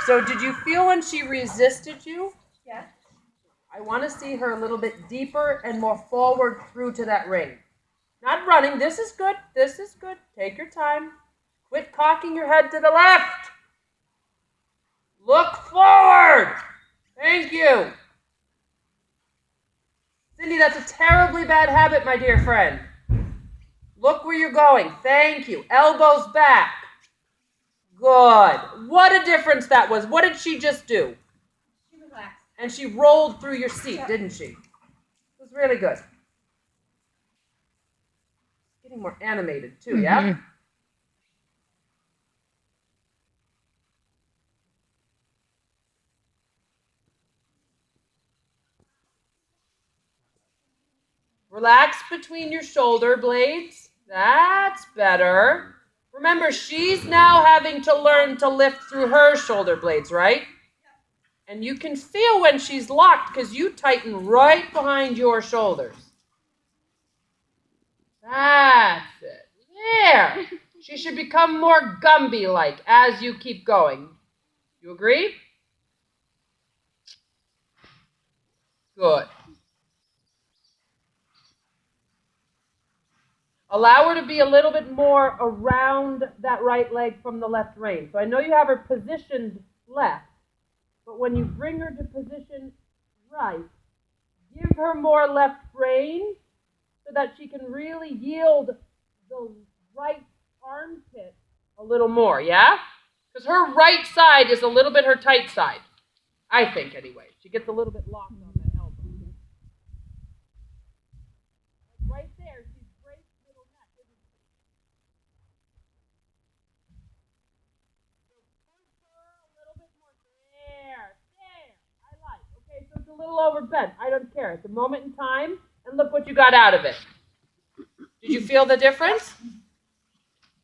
So did you feel when she resisted you? Yes. I want to see her a little bit deeper and more forward through to that ring. Not running. This is good. This is good. Take your time. Quit cocking your head to the left. Look forward. Thank you. Cindy, that's a terribly bad habit, my dear friend. Look where you're going. Thank you. Elbows back. Good. What a difference that was. What did she just do? She relaxed. And she rolled through your seat, didn't she? It was really good. Getting more animated too, yeah? Relax between your shoulder blades. That's better. Remember, she's now having to learn to lift through her shoulder blades, right? And you can feel when she's locked because you tighten right behind your shoulders. That's it. There. She should become more Gumby-like as you keep going. You agree? Good. Allow her to be a little bit more around that right leg from the left rein. So I know you have her positioned left, but when you bring her to position right, give her more left rein so that she can really yield the right armpit a little more, yeah? Because her right side is a little bit her tight side, I think anyway. She gets a little bit locked on the elbow. Right there, she's braced middle neck, isn't she? A little bit more. There. I like. Okay, so it's a little overbent. I don't care. It's a moment in time, and look what you got out of it. Did you feel the difference?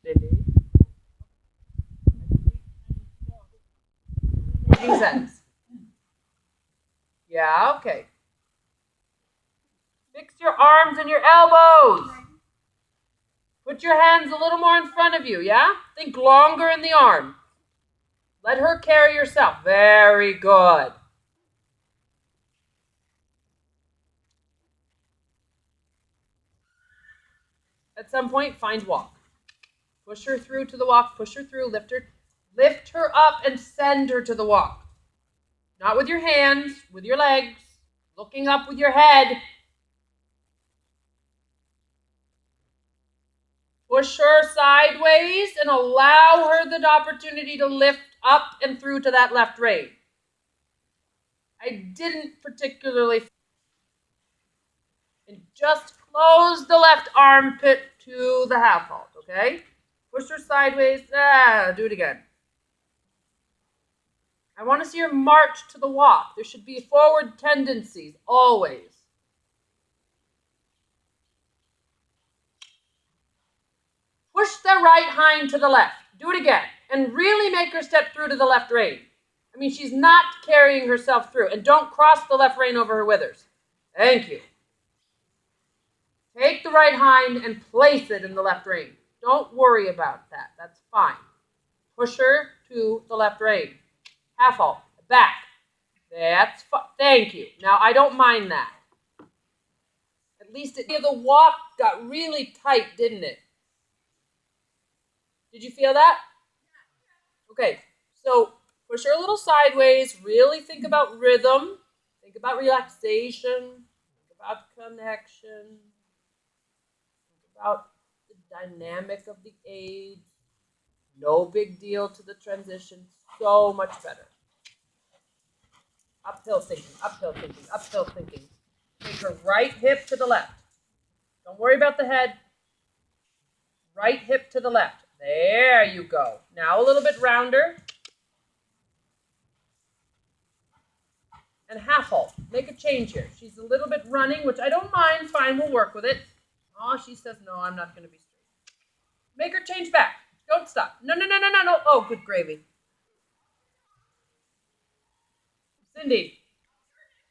Cindy? Making sense. Yeah, okay. Fix your arms and your elbows. Put your hands a little more in front of you, yeah? Think longer in the arm. Let her carry herself. Very good. At some point, find walk. Push her through to the walk. Push her through. Lift her up and send her to the walk. Not with your hands, with your legs. Looking up with your head. Push her sideways and allow her the opportunity to lift up and through to that left rein. I didn't particularly. And just close the left armpit to the half halt, okay? Push her sideways. Do it again. I want to see her march to the walk. There should be forward tendencies, always. Push the right hind to the left. Do it again. And really make her step through to the left rein. I mean, she's not carrying herself through. And don't cross the left rein over her withers. Thank you. Take the right hind and place it in the left rein. Don't worry about that. That's fine. Push her to the left rein. Half halt. Back. That's fine. Thank you. Now, I don't mind that. At least the walk got really tight, didn't it? Did you feel that? Okay. So, push her a little sideways. Really think about rhythm. Think about relaxation. Think about connection. About the dynamic of the aids. No big deal to the transition. So much better. Uphill thinking, uphill thinking, uphill thinking. Take her right hip to the left. Don't worry about the head. Right hip to the left. There you go. Now a little bit rounder. And half halt. Make a change here. She's a little bit running, which I don't mind. Fine, we'll work with it. Oh, she says, no, I'm not going to be straight. Make her change back. Don't stop. No. Oh, good gravy. Cindy.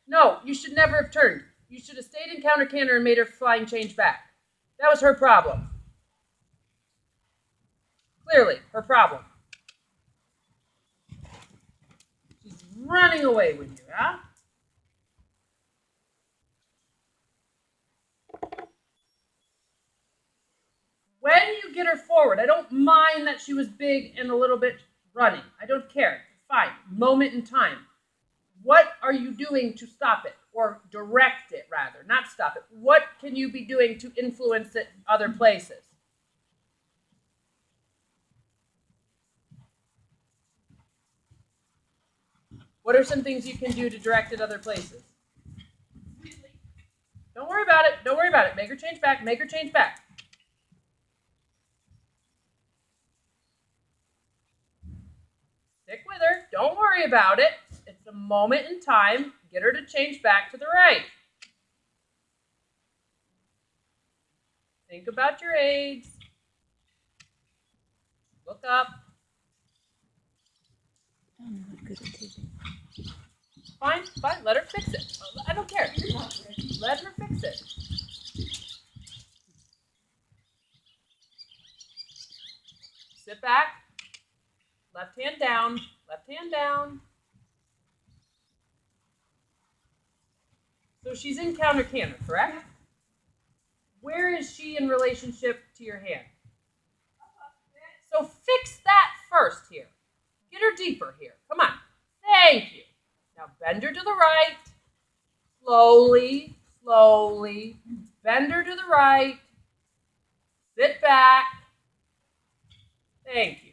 No, you should never have turned. You should have stayed in counter canter and made her flying change back. That was her problem. Clearly, her problem. running away with you, huh? When you get her forward, I don't mind that she was big and a little bit running. I don't care. Fine. Moment in time. What are you doing to stop it? Or direct it, rather. Not stop it. What can you be doing to influence it other places? What are some things you can do to direct it other places? Don't worry about it. Don't worry about it. Make her change back. Make her change back. Stick with her. Don't worry about it. It's a moment in time. Get her to change back to the right. Think about your aids. Look up. Fine, fine. Let her fix it. I don't care. Let her fix it. Sit back. Left hand down. Left hand down. So she's in counter canter, correct? Where is she in relationship to your hand? So fix that first here. Get her deeper here. Come on. Thank you. Now bend her to the right. Slowly, slowly. Bend her to the right. Sit back. Thank you.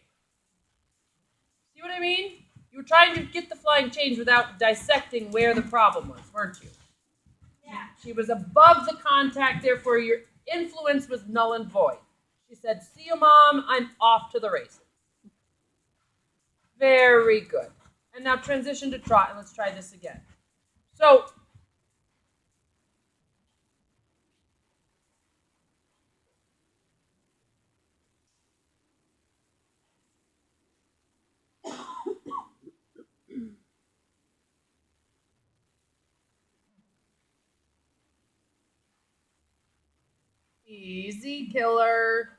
See what I mean? You were trying to get the flying change without dissecting where the problem was, weren't you? Yeah. She was above the contact, therefore your influence was null and void. She said, see you, Mom, I'm off to the races. Very good. And now transition to trot, and let's try this again. So, easy, killer.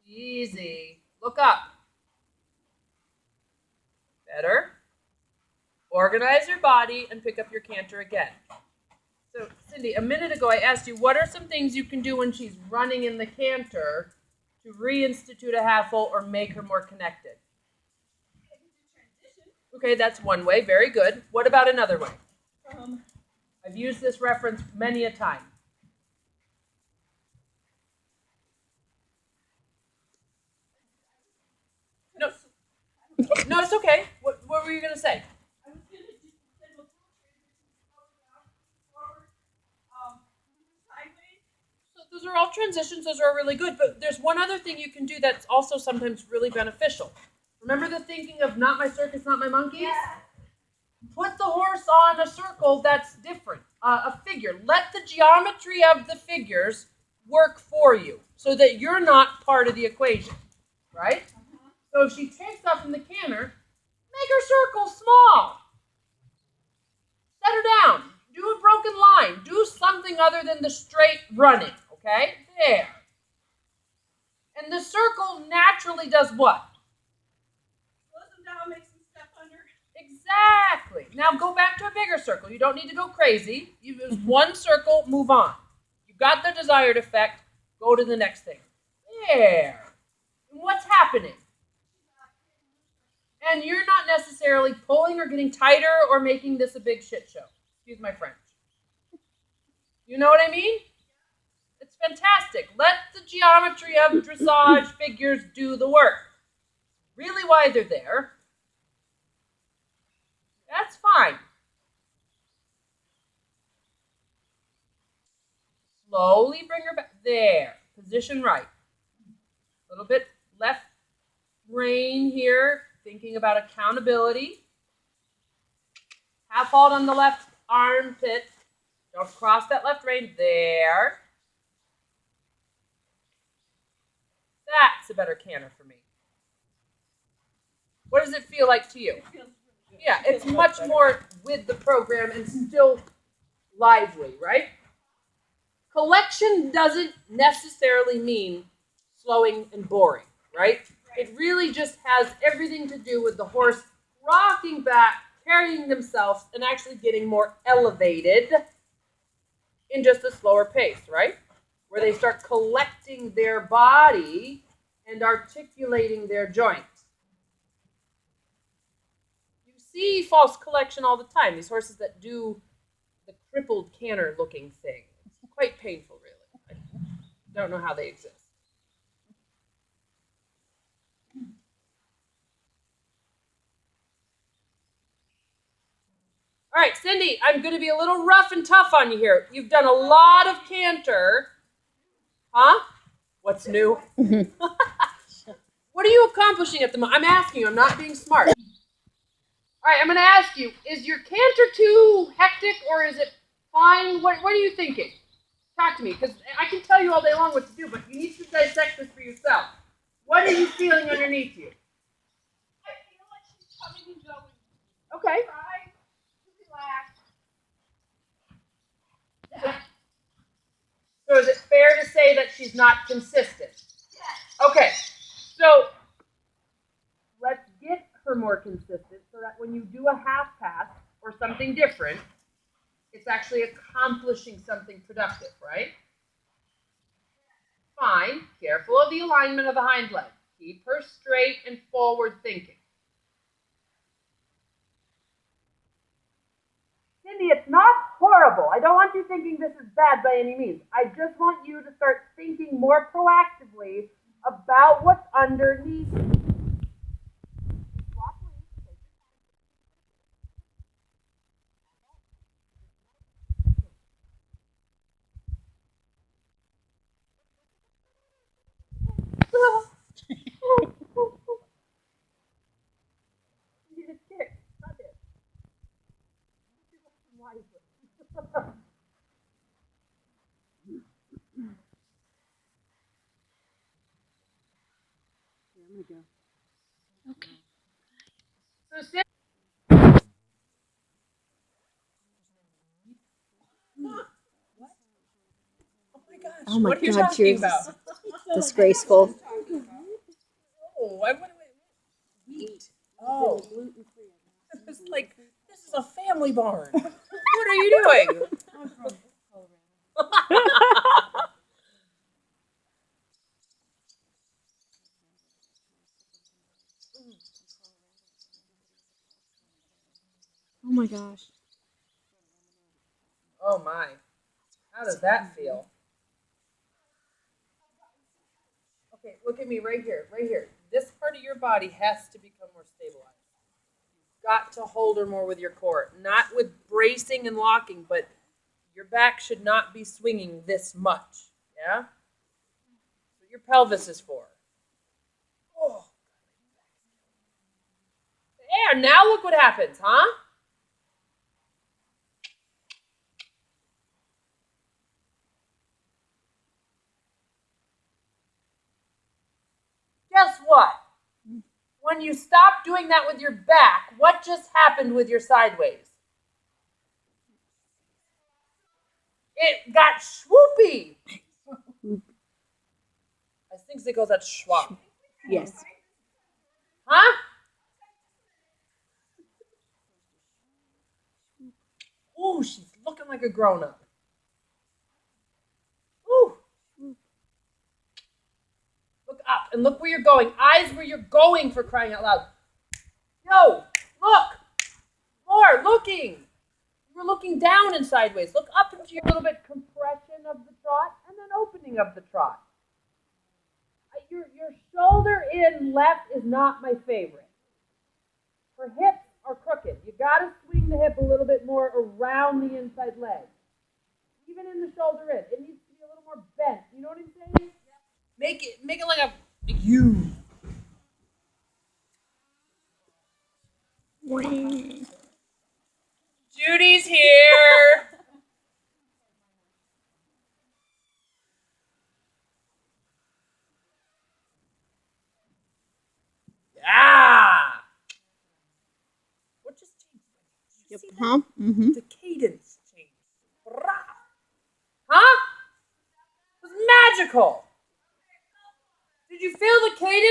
Easy. Look up. Better. Organize your body and pick up your canter again. So, Cindy, a minute ago I asked you, what are some things you can do when she's running in the canter to reinstitute a half full or make her more connected? Okay, that's one way. Very good. What about another way? I've used this reference many a time. No, it's okay. What were you going to say? So those are all transitions. Those are really good. But there's one other thing you can do that's also sometimes really beneficial. Remember the thinking of not my circus, not my monkeys? Yeah. Put the horse on a circle that's different, a figure. Let the geometry of the figures work for you so that you're not part of the equation, right? So if she takes off in the canter, make her circle small. Set her down. Do a broken line. Do something other than the straight running, okay? There. And the circle naturally does what? Slows them down, makes them step under. Exactly. Now go back to a bigger circle. You don't need to go crazy. You use one circle, move on. You got the desired effect, go to the next thing. There. And what's happening? And you're not necessarily pulling or getting tighter or making this a big shit show. Excuse my French. You know what I mean? It's fantastic. Let the geometry of dressage figures do the work. Really why they're there. That's fine. Slowly bring her back. There. Position right. A little bit left rein here. Thinking about accountability. Half hold on the left armpit. Don't cross that left rein. There. That's a better canter for me. What does it feel like to you? Yeah, it's much more with the program and still lively, right? Collection doesn't necessarily mean slowing and boring, right? It really just has everything to do with the horse rocking back carrying themselves and actually getting more elevated in just a slower pace, right? Where they start collecting their body and articulating their joints. You see false collection all the time. These horses that do the crippled canter looking thing. It's quite painful, really. I don't know how they exist. All right, Cindy, I'm going to be a little rough and tough on you here. You've done a lot of canter. Huh? What's new? What are you accomplishing at the moment? I'm asking you. I'm not being smart. All right, I'm going to ask you, is your canter too hectic or is it fine? What are you thinking? Talk to me, because I can tell you all day long what to do, but you need to dissect this for yourself. What are you feeling underneath you? I feel like she's coming and going. Okay. Try to relax. So is it fair to say that she's not consistent? Yes. Okay. So let's get her more consistent so that when you do a half pass or something different, it's actually accomplishing something productive, right? Fine. Careful of the alignment of the hind leg. Keep her straight and forward thinking. Cindy, it's not horrible. I don't want you thinking this is bad by any means. I just want you to start thinking more proactively about what's underneath. Okay. So, Oh my what are you God, talking you're about? disgraceful. Oh, I would wheat. Oh, this is like this is a family barn. What are you doing? I'm from Oh my gosh. Oh my. How does that feel? Okay, look at me right here, right here. This part of your body has to become more stabilized. You've got to hold her more with your core, not with bracing and locking, but your back should not be swinging this much. Yeah? That's what your pelvis is for. Oh. There, now look what happens, huh? Guess what? When you stop doing that with your back, what just happened with your sideways? It got swoopy. I think it goes at schwab. Yes. Huh? Ooh, she's looking like a grown-up. Ooh. Look up and look where you're going. Eyes where you're going, for crying out loud. Yo, look. More looking. You were looking down and sideways. Look up into your little bit compression of the trot and then opening of the trot. Your shoulder in left is not my favorite. Her hips are crooked. You got to swing the hip a little bit more around the inside leg. Even in the shoulder in. It needs to be a little more bent. You know what I'm saying? Make it like a U. Judy's here. Yeah. What just changed? Yep. Huh? Mm-hmm. The cadence changed. Huh? It was magical. Did you feel the cadence?